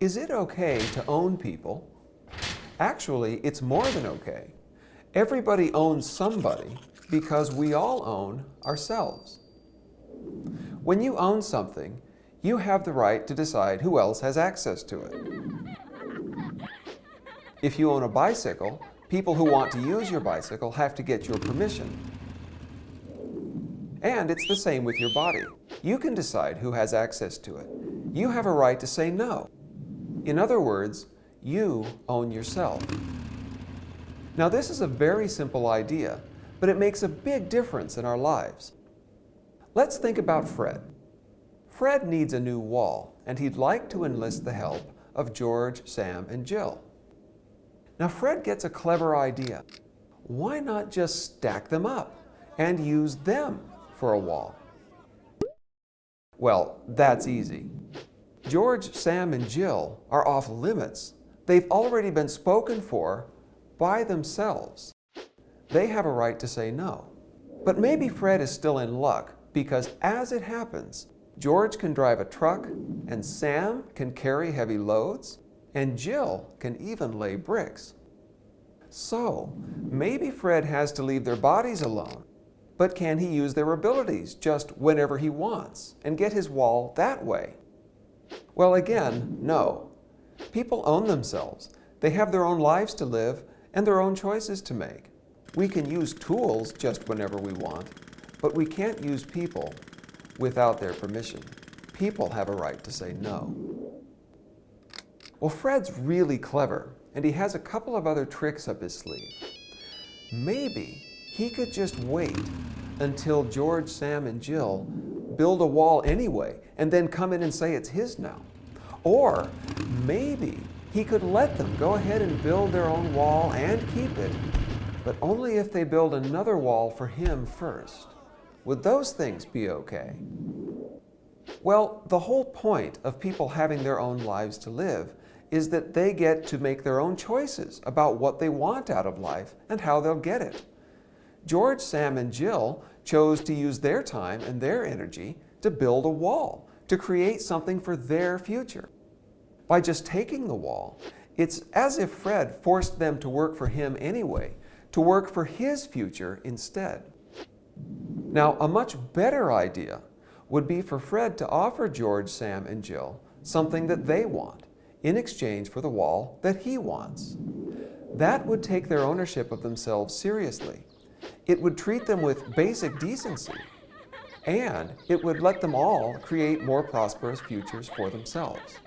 Is it okay to own people? Actually, it's more than okay. Everybody owns somebody because we all own ourselves. When you own something, you have the right to decide who else has access to it. If you own a bicycle, people who want to use your bicycle have to get your permission. And it's the same with your body. You can decide who has access to it. You have a right to say no. In other words, you own yourself. Now, this is a very simple idea, but it makes a big difference in our lives. Let's think about Fred. Fred needs a new wall, and he'd like to enlist the help of George, Sam, and Jill. Now, Fred gets a clever idea. Why not just stack them up and use them for a wall? Well, that's easy. George, Sam, and Jill are off limits. They've already been spoken for by themselves. They have a right to say no. But maybe Fred is still in luck because, as it happens, George can drive a truck, and Sam can carry heavy loads, and Jill can even lay bricks. So, maybe Fred has to leave their bodies alone, but can he use their abilities just whenever he wants and get his wall that way? Well, again, no. People own themselves. They have their own lives to live and their own choices to make. We can use tools just whenever we want, but we can't use people without their permission. People have a right to say no. Well, Fred's really clever, and he has a couple of other tricks up his sleeve. Maybe he could just wait until George, Sam, and Jill build a wall anyway, and then come in and say it's his now. Or maybe he could let them go ahead and build their own wall and keep it, but only if they build another wall for him first. Would those things be okay? Well, the whole point of people having their own lives to live is that they get to make their own choices about what they want out of life and how they'll get it. George, Sam, and Jill chose to use their time and their energy to build a wall, to create something for their future. By just taking the wall, it's as if Fred forced them to work for him anyway, to work for his future instead. Now, a much better idea would be for Fred to offer George, Sam, and Jill something that they want in exchange for the wall that he wants. That would take their ownership of themselves seriously. It would treat them with basic decency, and it would let them all create more prosperous futures for themselves.